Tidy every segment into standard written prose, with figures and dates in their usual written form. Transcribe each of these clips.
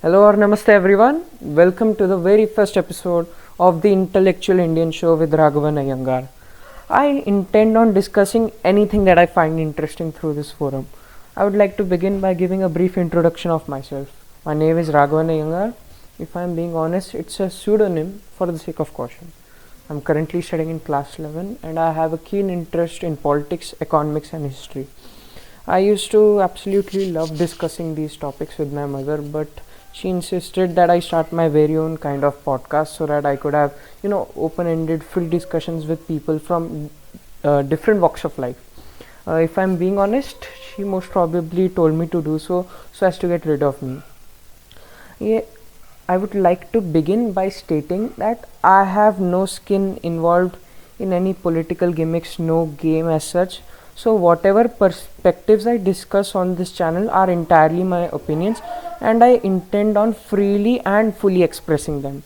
Hello or namaste everyone. Welcome to the very first episode of the Intellectual Indian Show with Raghavan Iyengar. I intend on discussing anything that I find interesting through this forum. I would like to begin by giving a brief introduction of myself. My name is Raghavan Iyengar. If I am being honest, it's a pseudonym for the sake of caution. I'm currently studying in class 11 and I have a keen interest in politics, economics and history. I used to absolutely love discussing these topics with my mother, but she insisted that I start my very own kind of podcast so that I could have, open-ended, free discussions with people from different walks of life. If I'm being honest, she most probably told me to do so as to get rid of me. Yeah, I would like to begin by stating that I have no skin involved in any political gimmicks, no game as such. So whatever perspectives I discuss on this channel are entirely my opinions and I intend on freely and fully expressing them.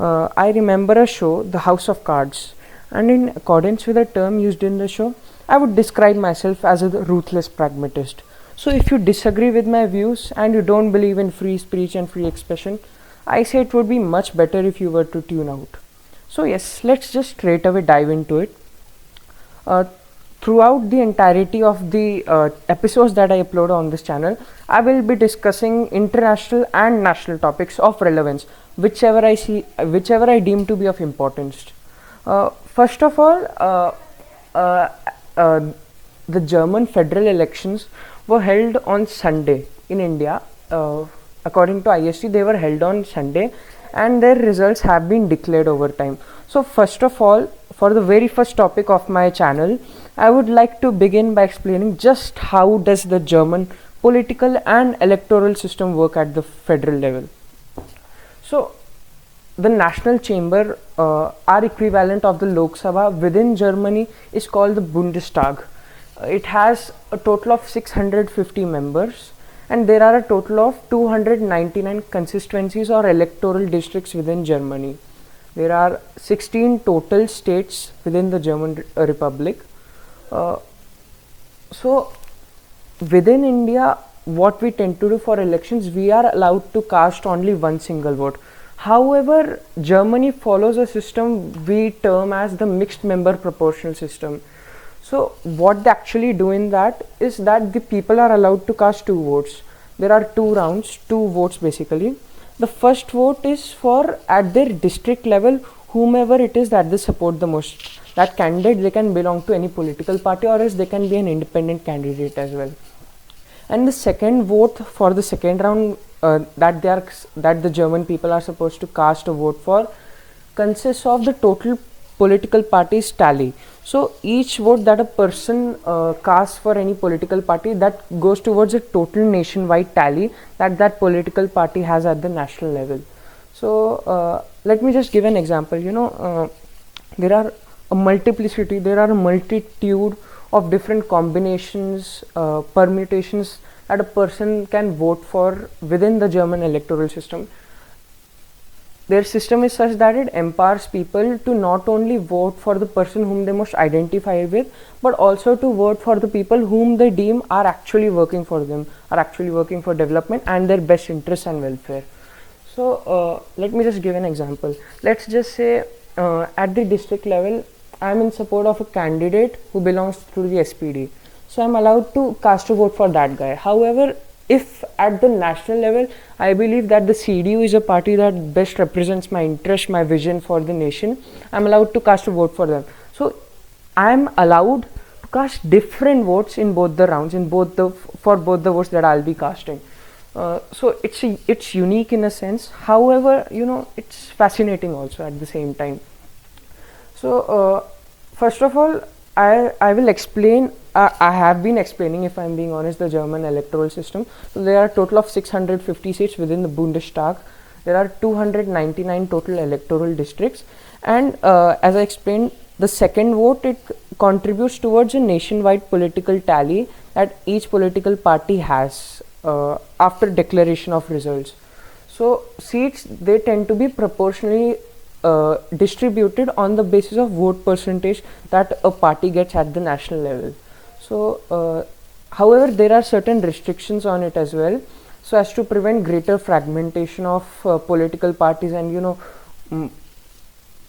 I remember a show, The House of Cards, and in accordance with the term used in the show, I would describe myself as a ruthless pragmatist. So if you disagree with my views and you don't believe in free speech and free expression, I say it would be much better if you were to tune out. So yes, let's just straight away dive into it. Throughout the entirety of the episodes that I upload on this channel, I will be discussing international and national topics of relevance, whichever I deem to be of importance. First of all, the German federal elections were held on Sunday in India. According to IST, they were held on Sunday and their results have been declared over time. So first of all, for the very first topic of my channel, I would like to begin by explaining just how does the German political and electoral system work at the federal level. So the national chamber, our equivalent of the Lok Sabha within Germany, is called the Bundestag. It has a total of 650 members and there are a total of 299 constituencies or electoral districts within Germany. There are 16 total states within the German Republic. So within India, what we tend to do for elections, we are allowed to cast only one single vote. However, Germany follows a system we term as the mixed member proportional system. So what they actually do in that is that the people are allowed to cast two votes. There are two rounds, two votes basically. The first vote is for at their district level, whomever it is that they support the most. That candidate, they can belong to any political party or else they can be an independent candidate as well. And the second vote for the second round that the German people are supposed to cast a vote for consists of the total political parties tally. So each vote that a person casts for any political party, that goes towards a total nationwide tally that political party has at the national level. So let me just give an example. There are a multiplicity, there are a multitude of different combinations, permutations that a person can vote for within the German electoral system. Their system is such that it empowers people to not only vote for the person whom they most identify with, but also to vote for the people whom they deem are actually working for them, are actually working for development and their best interests and welfare. So let me just give an example. Let's just say at the district level, I am in support of a candidate who belongs to the SPD. So I am allowed to cast a vote for that guy. However, if at the national level, I believe that the CDU is a party that best represents my interest, my vision for the nation, I am allowed to cast a vote for them. So I am allowed to cast different votes in both the rounds, for both the votes that I'll be casting. So it's unique in a sense. However, it's fascinating also at the same time. So first of all, I will explain. I have been explaining, if I'm being honest, the German electoral system. So there are a total of 650 seats within the Bundestag. There are 299 total electoral districts, and as I explained, the second vote, it contributes towards a nationwide political tally that each political party has after declaration of results. So seats, they tend to be proportionally distributed on the basis of vote percentage that a party gets at the national level. So however, there are certain restrictions on it as well. so as to prevent greater fragmentation of political parties and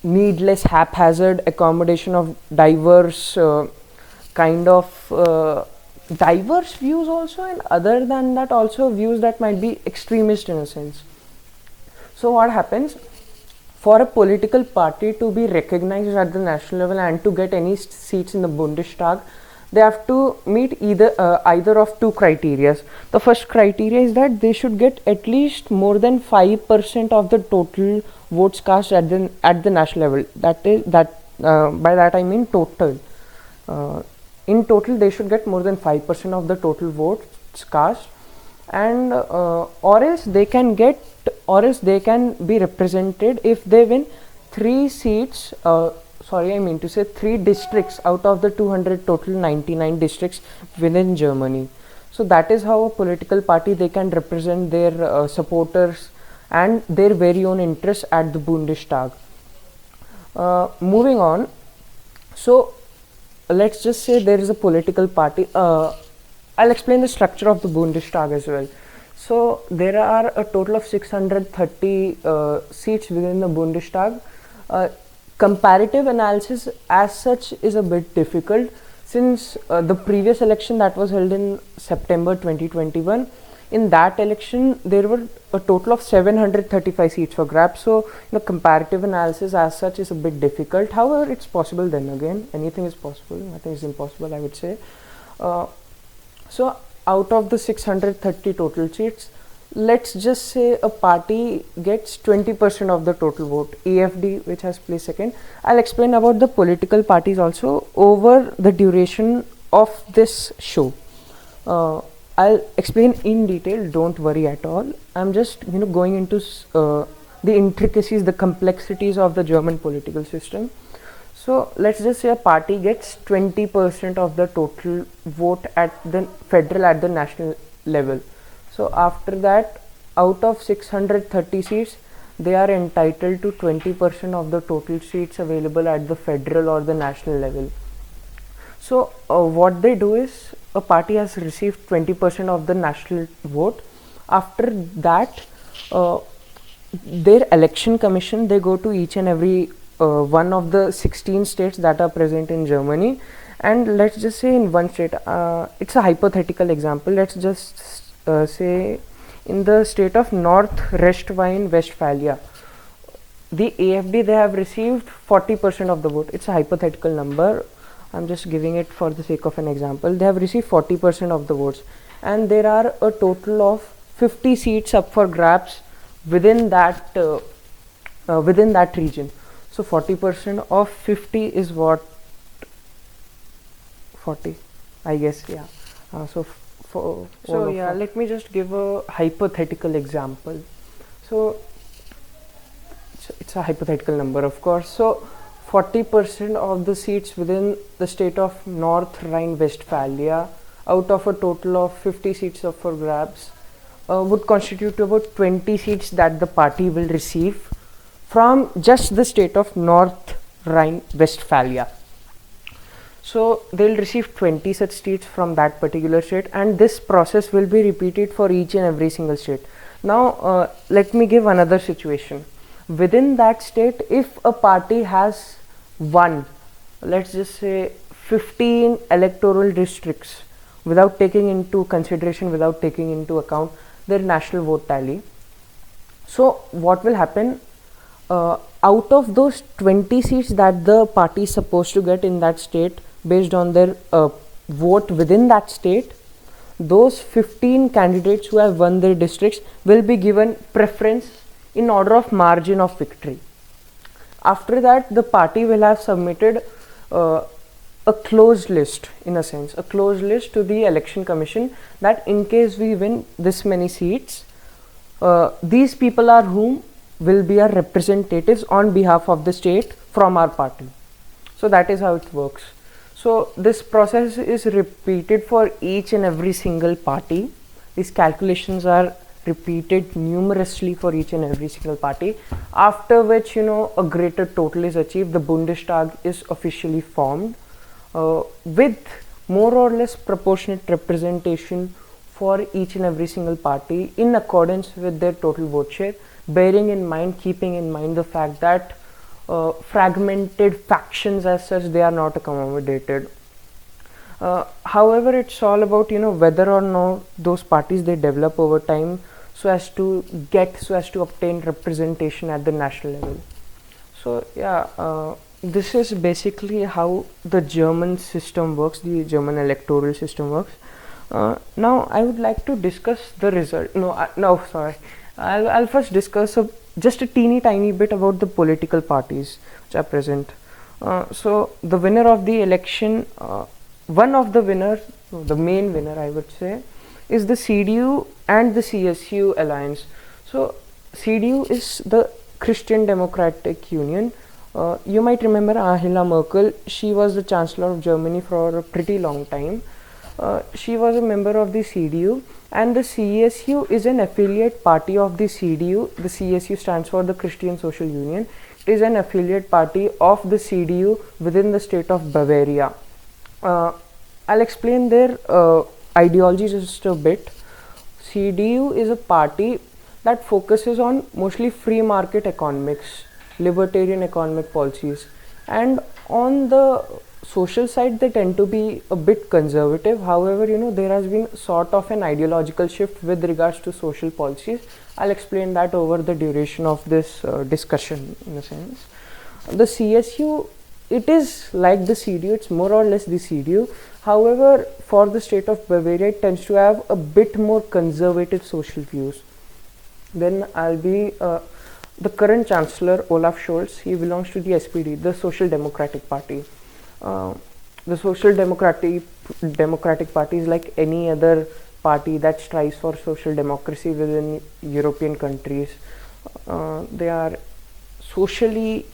needless haphazard accommodation of diverse kind of diverse views also, and other than that also views that might be extremist in a sense. So what happens, for a political party to be recognized at the national level and to get any seats in the Bundestag, they have to meet either of two criteria. The first criteria is that they should get at least more than 5% of the total votes cast at the national level. By that I mean total. In total, they should get more than 5% of the total votes cast, and or else they can be represented if they win 3 seats. Three districts out of the 200 total 99 districts within Germany. So that is how a political party, they can represent their supporters and their very own interests at the Bundestag. Moving on, so let's just say there is a political party. I'll explain the structure of the Bundestag as well. So there are a total of 630 seats within the Bundestag. Comparative analysis as such is a bit difficult, since the previous election that was held in September 2021, in that election there were a total of 735 seats for grabs. So comparative analysis as such is a bit difficult. However, it's possible. Then again, anything is possible, nothing is impossible, I would say. So out of the 630 total seats, let's just say a party gets 20% of the total vote, AFD, which has placed second. I'll explain about the political parties also over the duration of this show. I'll explain in detail, don't worry at all. I'm just going into the intricacies, the complexities of the German political system. So let's just say a party gets 20% of the total vote at the national level. So after that, out of 630 seats, they are entitled to 20% of the total seats available at the federal or the national level. So what they do is, a party has received 20% of the national vote. After that, their election commission, they go to each and every one of the 16 states that are present in Germany, and let's just say in one state, it's a hypothetical example, let's just say in the state of North Rhine-Westphalia, the AFD, they have received 40% of the vote. It's a hypothetical number, I'm just giving it for the sake of an example. They have received 40% of the votes, and there are a total of 50 seats up for grabs within that region. So 40% of 50 is what, 40, I guess, yeah. Let me just give a hypothetical example. So it's a hypothetical number, of course. So 40% of the seats within the state of North Rhine-Westphalia, out of a total of 50 seats up for grabs, would constitute about 20 seats that the party will receive from just the state of North Rhine-Westphalia. So they'll receive 20 such seats from that particular state, and this process will be repeated for each and every single state. Now let me give another situation. Within that state, if a party has won, let's just say 15 electoral districts, without taking into consideration, without taking into account their national vote tally, so what will happen, out of those 20 seats that the party is supposed to get in that state based on their vote within that state, those 15 candidates who have won their districts will be given preference in order of margin of victory. After that, the party will have submitted a closed list, in a sense, a closed list to the election commission, that in case we win this many seats, these people are whom will be our representatives on behalf of the state from our party. So that is how it works. So this process is repeated for each and every single party. These calculations are repeated numerously for each and every single party, after which a greater total is achieved. The Bundestag is officially formed with more or less proportionate representation for each and every single party in accordance with their total vote share, bearing in mind, keeping in mind the fact that fragmented factions as such, they are not accommodated. However, it's all about whether or not those parties they develop over time so as to obtain representation at the national level. So yeah, this is basically how the German system works, the German electoral system works. Now I would like to discuss the result. No, sorry. I'll first discuss just a teeny tiny bit about the political parties which are present. So the winner of the election, one of the winners, the main winner I would say, is the CDU and the CSU alliance. So CDU is the Christian Democratic Union. You might remember Angela Merkel. She was the Chancellor of Germany for a pretty long time. She was a member of the CDU, and the CSU is an affiliate party of the CDU. The CSU stands for the Christian Social Union. It is an affiliate party of the CDU within the state of Bavaria. I'll explain their ideology just a bit. CDU is a party that focuses on mostly free market economics, libertarian economic policies, and on the social side they tend to be a bit conservative. However, there has been sort of an ideological shift with regards to social policies. I'll explain that over the duration of this discussion in a sense. The CSU, it is like the CDU, it's more or less the CDU. However, for the state of Bavaria, it tends to have a bit more conservative social views. Then I'll be the current Chancellor Olaf Scholz. He belongs to the SPD, the Social Democratic Party. The Social Democratic Party is like any other party that strives for social democracy within European countries. They are socially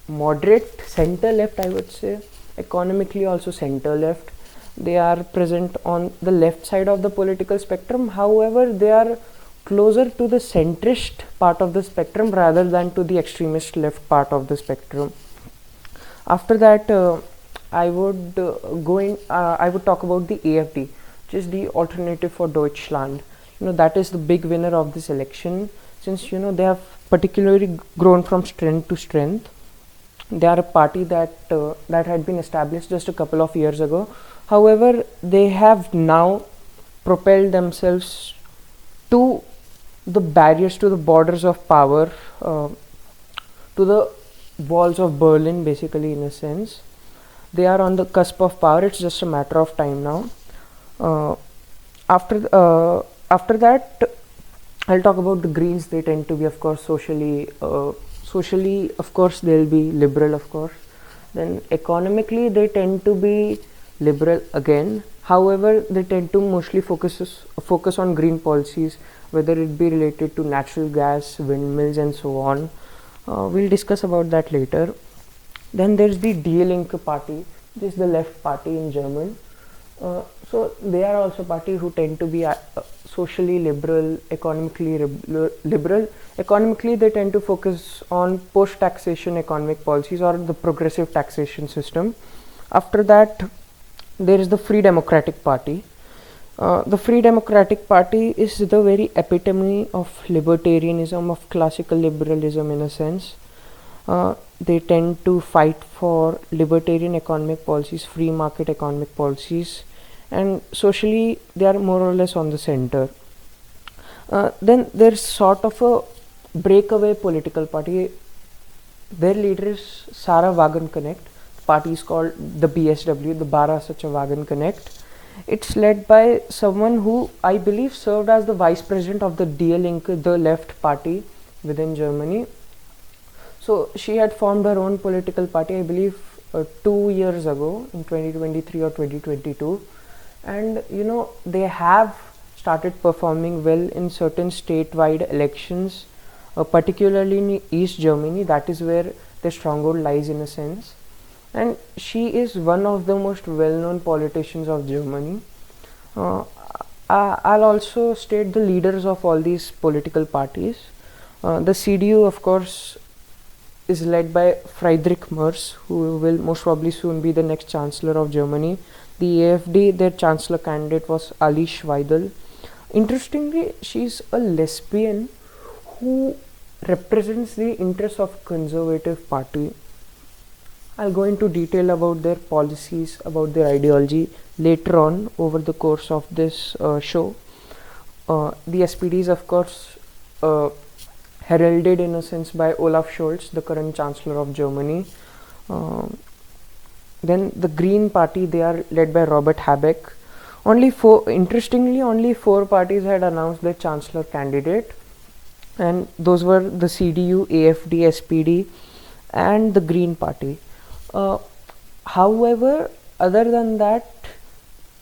moderate, center left, I would say, economically also center left. They are present on the left side of the political spectrum. However, they are closer to the centrist part of the spectrum rather than to the extremist left part of the spectrum. After that, I would talk about the AfD, which is the Alternative for Deutschland. That is the big winner of this election, since they have particularly grown from strength to strength. They are a party that had been established just a couple of years ago. However, they have now propelled themselves to the barriers, to the borders of power, to the walls of Berlin, basically, in a sense. They are on the cusp of power. It's just a matter of time now. After that, I'll talk about the Greens. They tend to be, of course, socially, of course, they'll be liberal, of course. Then economically, they tend to be liberal again. However, they tend to mostly focus on green policies, whether it be related to natural gas, windmills, and so on. We'll discuss about that later. Then there's the Die Linke party, which is the left party in German. So they are also party who tend to be socially liberal, economically liberal. Economically, they tend to focus on post-taxation economic policies or the progressive taxation system. After that, there is the Free Democratic Party. The Free Democratic Party is the very epitome of libertarianism, of classical liberalism in a sense. They tend to fight for libertarian economic policies, free market economic policies, and socially they are more or less on the center. Then there's sort of a breakaway political party. Their leader is Sarah Wagenknecht. The party is called the BSW, the Bara-Sacha Wagenknecht. It's led by someone who I believe served as the vice president of the Die Linke, the left party within Germany. So she had formed her own political party, I believe 2 years ago, in 2023 or 2022. And they have started performing well in certain statewide elections, particularly in East Germany. That is where their stronghold lies in a sense. And she is one of the most well-known politicians of Germany. I'll also state the leaders of all these political parties. The CDU, of course, is led by Friedrich Merz, who will most probably soon be the next Chancellor of Germany. The AfD, their Chancellor candidate was Alice Weidel. Interestingly, she's a lesbian who represents the interests of Conservative Party. I'll go into detail about their policies, about their ideology later on over the course of this show. The SPD is, of course, heralded in a sense by Olaf Scholz, the current Chancellor of Germany. Then the Green Party, they are led by Robert Habeck. Interestingly, only 4 parties had announced their Chancellor candidate, and those were the CDU, AfD, SPD, and the Green Party. However, other than that,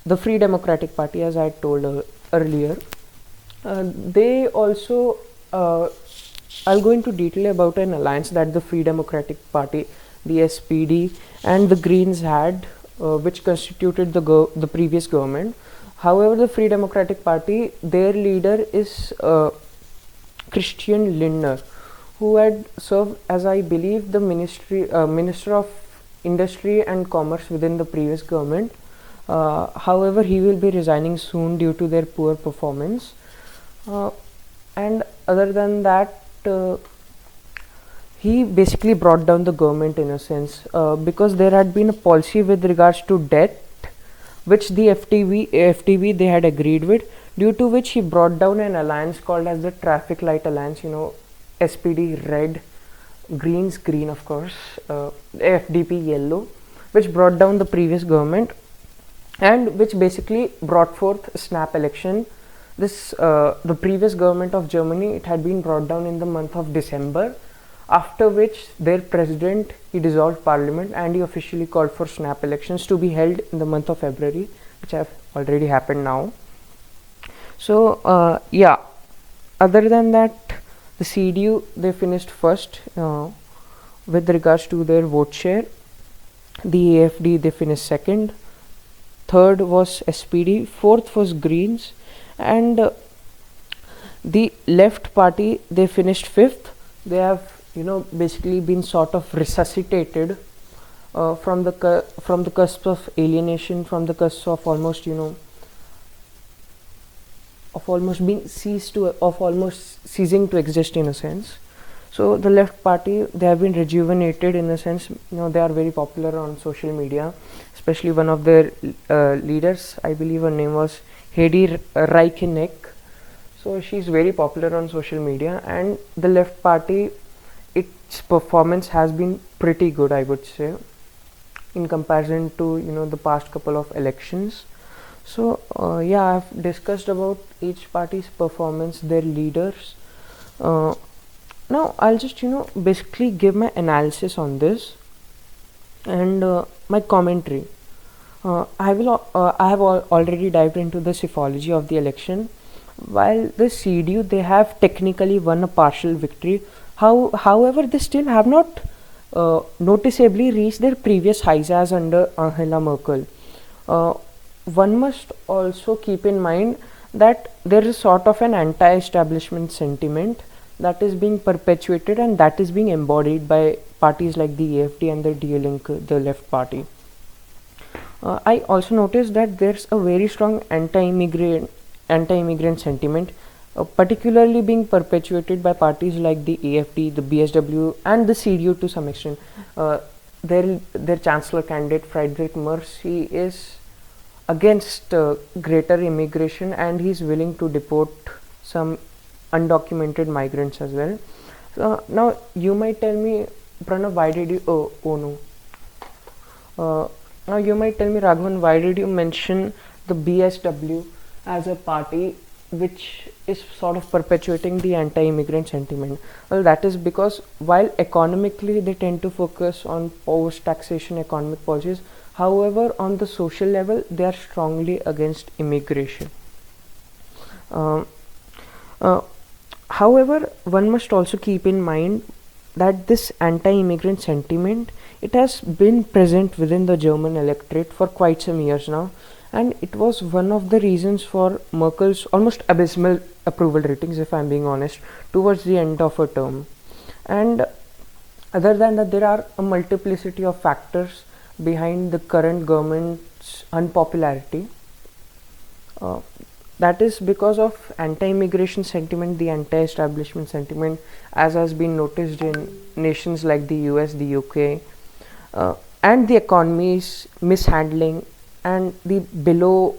the Free Democratic Party, as I told earlier, they also, I'll go into detail about an alliance that the Free Democratic Party, the SPD, and the Greens had, which constituted the previous government. However, the Free Democratic Party, their leader is Christian Lindner, who had served as, I believe, the Minister of Industry and Commerce within the previous government. However, he will be resigning soon due to their poor performance. And other than that, he basically brought down the government in a sense, because there had been a policy with regards to debt, which the FTV they had agreed with, due to which he brought down an alliance called as the Traffic Light Alliance. SPD red, Greens green, of course, FDP yellow, which brought down the previous government, and which basically brought forth snap election. The previous government of Germany, it had been brought down in the month of December, after which their president, he dissolved parliament and he officially called for snap elections to be held in the month of February, which have already happened now. So yeah, other than that, the CDU, they finished first with regards to their vote share. The AfD, they finished second. Third was SPD. Fourth was Greens. And the Left Party, they finished fifth. They have basically been sort of resuscitated from the cusp of alienation, from the cusp of almost almost ceasing to exist in a sense. So the Left Party, they have been rejuvenated in a sense. They are very popular on social media, especially one of their leaders, I believe her name was Heidi Reicheneck. So she's very popular on social media, and the Left Party, its performance has been pretty good, I would say, in comparison to the past couple of elections. So yeah, I've discussed about each party's performance, their leaders. Now I'll just basically give my analysis on this and my commentary. I have already dived into the psephology of the election. While the CDU, they have technically won a partial victory, however, they still have not noticeably reached their previous highs as under Angela Merkel. One must also keep in mind that there is sort of an anti-establishment sentiment that is being perpetuated, and that is being embodied by parties like the AfD and the Die Linke, the Left Party. I also noticed that there's a very strong anti-immigrant sentiment, particularly being perpetuated by parties like the AfD, the BSW, and the CDU to some extent. Their chancellor candidate Friedrich Merz, he is against greater immigration, and he's willing to deport some undocumented migrants as well. Now you might tell me, Pranav, why did you? Oh no. Now you might tell me, Raghavan, why did you mention the BSW as a party which is sort of perpetuating the anti-immigrant sentiment? Well, that is because while economically they tend to focus on post-taxation economic policies, however, on the social level, they are strongly against immigration. However, one must also keep in mind that this anti-immigrant sentiment, it has been present within the German electorate for quite some years now, and it was one of the reasons for Merkel's almost abysmal approval ratings, if I'm being honest, towards the end of her term. And Other than that, there are a multiplicity of factors behind the current government's unpopularity. Uh, that is because of anti-immigration sentiment, the anti-establishment sentiment, as has been noticed in nations like the US, the UK, and the economy's mishandling and the below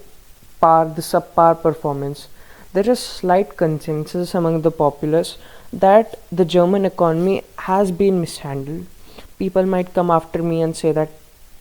par, the subpar performance. There is slight consensus among the populace that the German economy has been mishandled. People might come after me and say that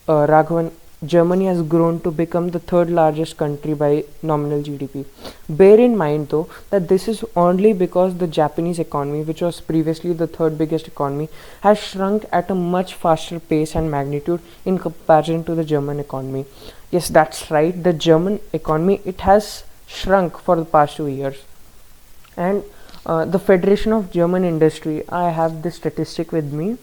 Raghavan, Germany has grown to become the third largest country by nominal GDP. Bear in mind though that this is only because the Japanese economy, which was previously the third biggest economy, has shrunk at a much faster pace and magnitude in comparison to the German economy. Yes, that's right. The German economy, it has shrunk for the past 2 years. And the Federation of German Industry, I have this statistic with me.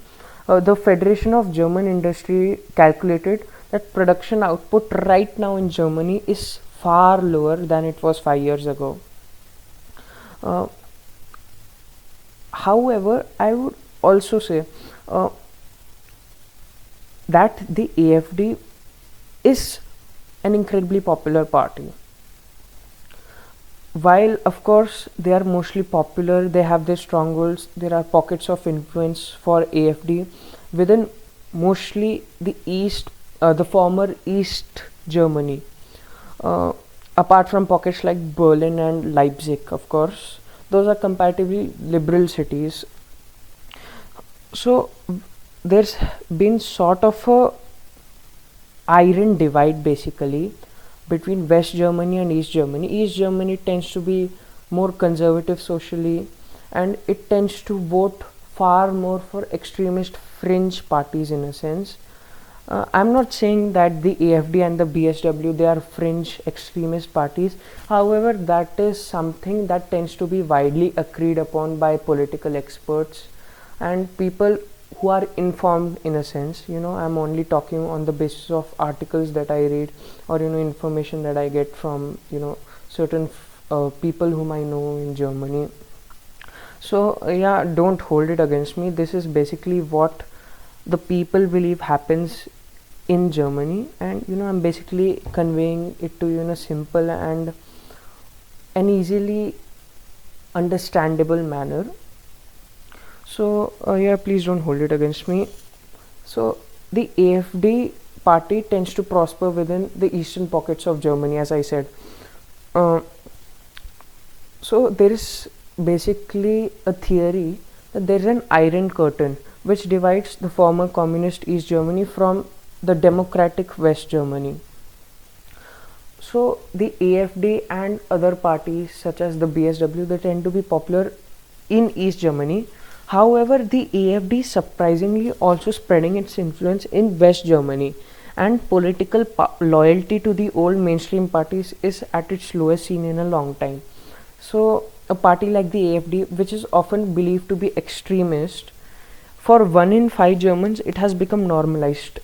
The Federation of German Industry calculated that production output right now in Germany is far lower than it was 5 years ago. Uh, However, I would also say uh, that the AFD is an incredibly popular party. While of course they are mostly popular, they have their strongholds, there are pockets of influence for AFD within mostly the the former East Germany. Uh, Apart from pockets like Berlin and Leipzig, of course, those are comparatively liberal cities. So there's been sort of a iron divide basically between West Germany and East Germany. East Germany tends to be more conservative socially, and it tends to vote far more for extremist fringe parties in a sense. I'm not saying that the AFD and the BSW, they are fringe extremist parties. However, that is something that tends to be widely agreed upon by political experts and people who are informed in a sense. I'm only talking on the basis of articles that I read, or information that I get from certain people whom I know in Germany. So yeah, don't hold it against me. This is basically what the people believe happens in Germany, and I'm basically conveying it to you in a simple and an easily understandable manner. So yeah, please don't hold it against me. So the AFD party tends to prosper within the eastern pockets of Germany, as I said. Uh, so there is basically a theory that there is an iron curtain which divides the former communist East Germany from the democratic West Germany. So the AFD and other parties such as the BSW, they tend to be popular in East Germany. However, the AFD is surprisingly also spreading its influence in West Germany, and political loyalty to the old mainstream parties is at its lowest seen in a long time. So a party like the AFD, which is often believed to be extremist, for 1 in 5 Germans, it has become normalized.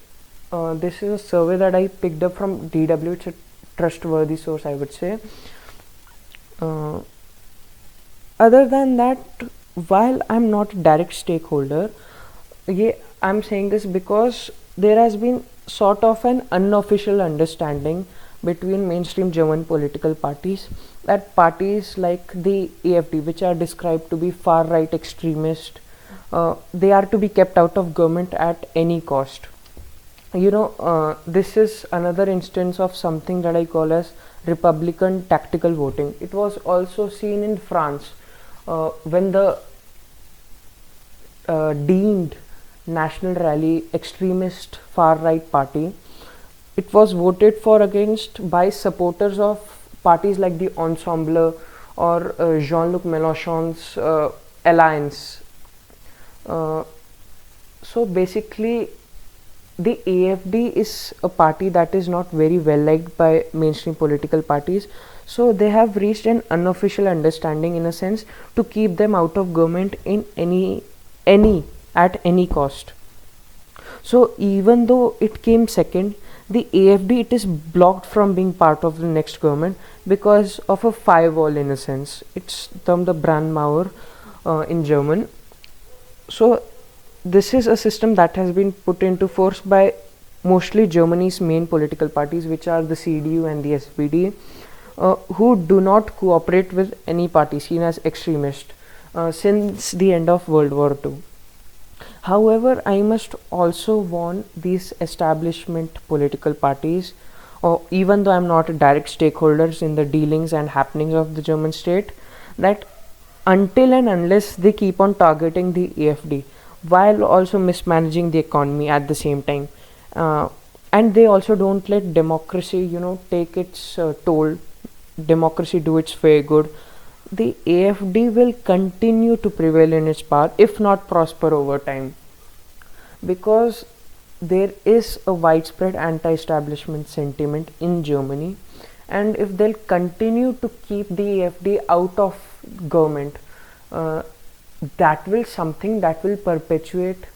This is a survey that I picked up from DW. It's a trustworthy source, I would say. Uh, Other than that, while I'm not a direct stakeholder, yeah, I'm saying this because there has been sort of an unofficial understanding between mainstream German political parties that parties like the AFD, which are described to be far right extremist, they are to be kept out of government at any cost. This is another instance of something that I call as Republican tactical voting. It was also seen in France when the deemed National Rally extremist far right party, it was voted for against by supporters of parties like the Ensemble or Jean-Luc Mélenchon's alliance. Uh, so basically, the AFD is a party that is not very well liked by mainstream political parties. So they have reached an unofficial understanding in a sense to keep them out of government in any at any cost. So even though it came second, the AFD, it is blocked from being part of the next government because of a firewall in a sense. It's termed the Brandmauer in German. So this is a system that has been put into force by mostly Germany's main political parties, which are the CDU and the SPD, who do not cooperate with any party seen as extremist since the end of World War II. However, I must also warn these establishment political parties, or even though I'm not a direct stakeholders in the dealings and happenings of the German state, that until and unless they keep on targeting the AfD while also mismanaging the economy at the same time, and they also don't let democracy, take its toll, democracy do its fair good, the AfD will continue to prevail in its power, if not prosper over time, because there is a widespread anti-establishment sentiment in Germany, and if they'll continue to keep the AfD out of government, that will perpetuate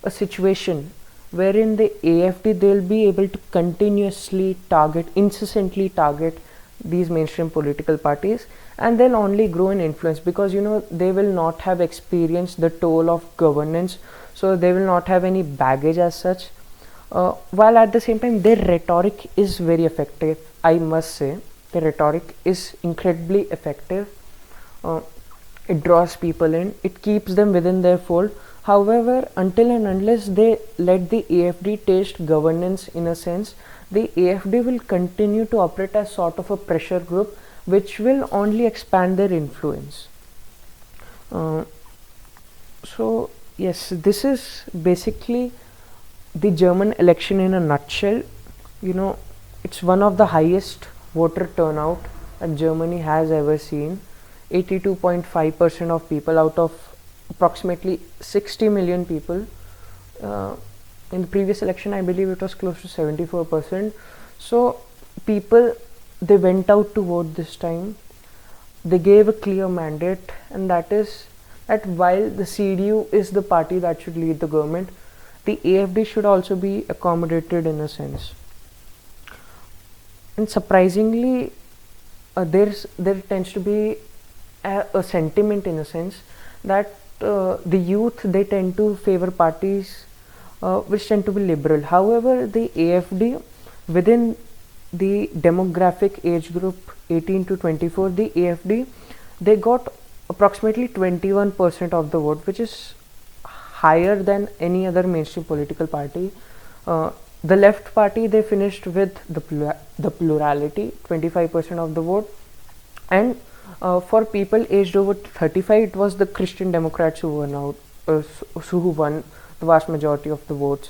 a situation wherein the AfD, they'll be able to continuously incessantly target these mainstream political parties, and they'll only grow in influence because they will not have experienced the toll of governance, so they will not have any baggage as such, while at the same time their rhetoric is very effective. I must say the rhetoric is incredibly effective. It draws people in, it keeps them within their fold. However, until and unless they let the AfD taste governance, in a sense, the AfD will continue to operate as sort of a pressure group, which will only expand their influence. So yes, this is basically the German election in a nutshell. It's one of the highest voter turnout that Germany has ever seen. 82.5% of people out of approximately 60 million people. In the previous election, I believe it was close to 74%. So people, they went out to vote this time. They gave a clear mandate, and that is that while the CDU is the party that should lead the government, the AfD should also be accommodated in a sense. And surprisingly, there tends to be a sentiment in a sense that the youth, they tend to favor parties which tend to be liberal. However, the AfD, within the demographic age group 18 to 24, the AfD, they got approximately 21% of the vote, which is higher than any other mainstream political party. The left party, they finished with the plurality, 25% of the vote, and for people aged over 35, it was the Christian Democrats who won the vast majority of the votes.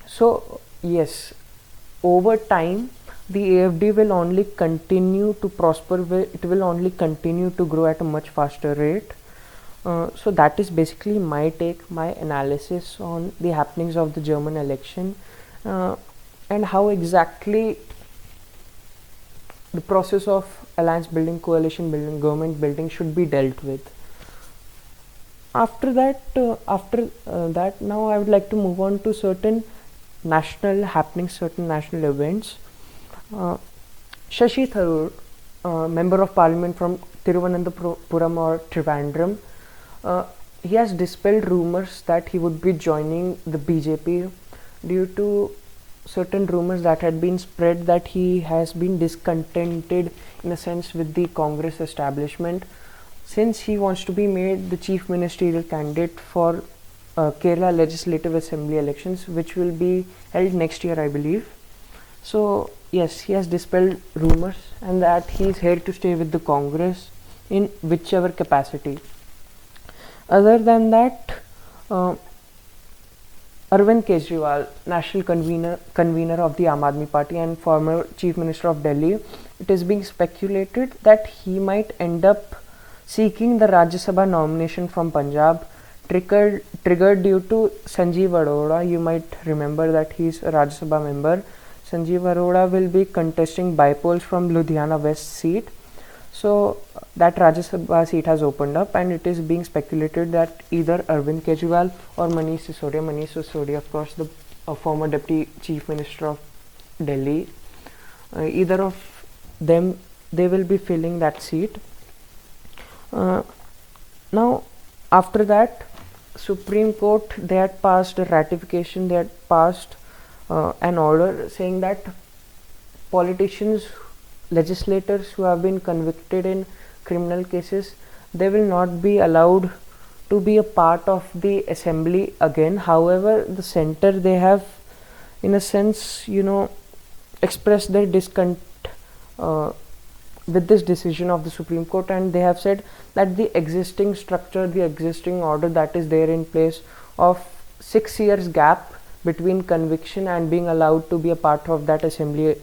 So yes, over time the AfD will only continue to prosper, it will only continue to grow at a much faster rate. So that is basically my analysis on the happenings of the German election, and how exactly the process of alliance building, coalition building, government building should be dealt with. After that, now I would like to move on to certain national happenings, certain national events. Shashi Tharoor, Member of Parliament from Thiruvananthapuram or Trivandrum, he has dispelled rumors that he would be joining the BJP due to certain rumors that had been spread that he has been discontented in a sense with the Congress establishment, since he wants to be made the chief ministerial candidate for Kerala Legislative Assembly elections, which will be held next year, I believe. So yes, he has dispelled rumors and that he is here to stay with the Congress in whichever capacity. Other than that, Arvind Kejriwal, national convener of the Aam Aadmi Party and former Chief Minister of Delhi, it is being speculated that he might end up seeking the Rajya Sabha nomination from Punjab, triggered due to Sanjeev Arora. You might remember that he is a Rajya Sabha member. Sanjeev Arora will be contesting bypolls from Ludhiana West seat. So that Rajya Sabha seat has opened up, and it is being speculated that either Arvind Kejriwal or Manish Sisodia, of course, the former Deputy Chief Minister of Delhi, either of them, they will be filling that seat. Now, after that, Supreme Court, they had passed a ratification, they had passed an order saying that politicians, legislators who have been convicted in criminal cases, they will not be allowed to be a part of the assembly again. However, the center, they have, in a sense, expressed their discontent with this decision of the Supreme Court, and they have said that the existing structure, the existing order that is there in place of 6 years gap between conviction and being allowed to be a part of that assembly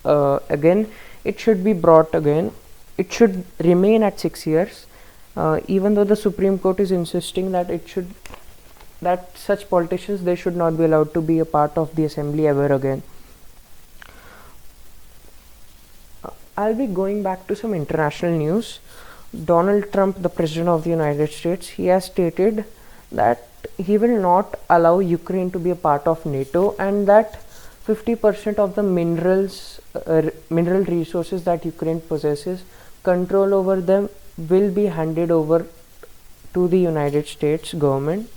again, it should be brought again. It should remain at 6 years, even though the Supreme Court is insisting that that such politicians, they should not be allowed to be a part of the assembly ever again. I'll be going back to some international news. Donald Trump, the President of the United States, he has stated that he will not allow Ukraine to be a part of NATO, and that 50% of the mineral resources that Ukraine possesses, control over them will be handed over to the United States government.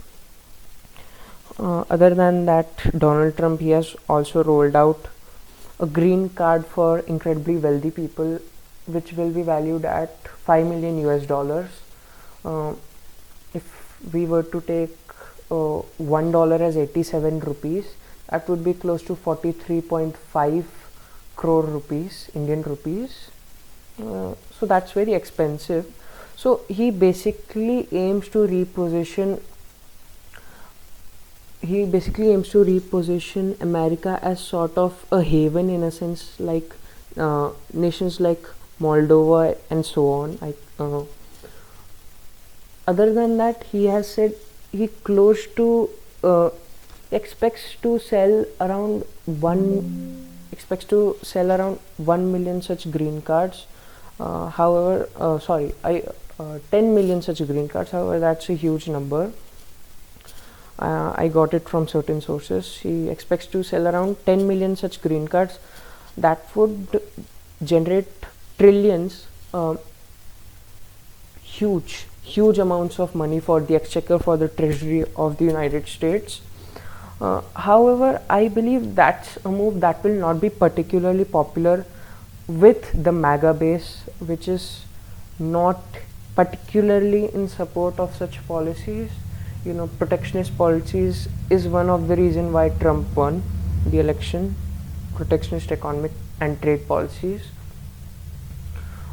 Other than that, Donald Trump, he has also rolled out a green card for incredibly wealthy people, which will be valued at $5 million US. If we were to take $1 as 87 rupees, that would be close to 43.5 crore rupees, Indian rupees. So that's very expensive. So he basically aims to reposition America as sort of a haven, in a sense, like nations like Moldova and so on. Other than that, he has said he expects to sell around 1 million such green cards. 10 million such green cards. However, that's a huge number. I got it from certain sources. He expects to sell around 10 million such green cards. That would generate trillions, huge amounts of money for the exchequer, for the treasury of the United States. However, I believe that's a move that will not be particularly popular with the MAGA base, which is not particularly in support of such policies. Protectionist policies is one of the reasons why Trump won the election. Protectionist economic and trade policies.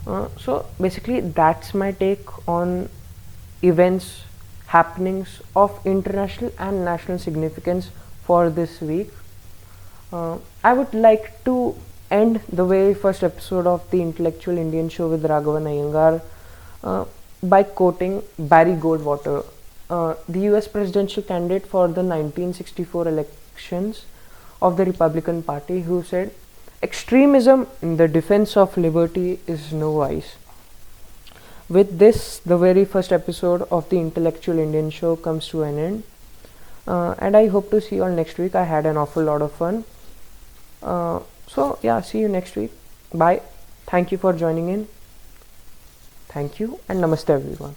So basically, that's my take on events, happenings of international and national significance for this week. I would like to end the very first episode of the Intellectual Indian Show with Raghavan Iyengar by quoting Barry Goldwater, the US presidential candidate for the 1964 elections of the Republican Party, who said, "Extremism in the defense of liberty is no vice." With this, the very first episode of the Intellectual Indian Show comes to an end. And I hope to see you all next week. I had an awful lot of fun. So yeah, see you next week. Bye. Thank you for joining in. Thank you and namaste everyone.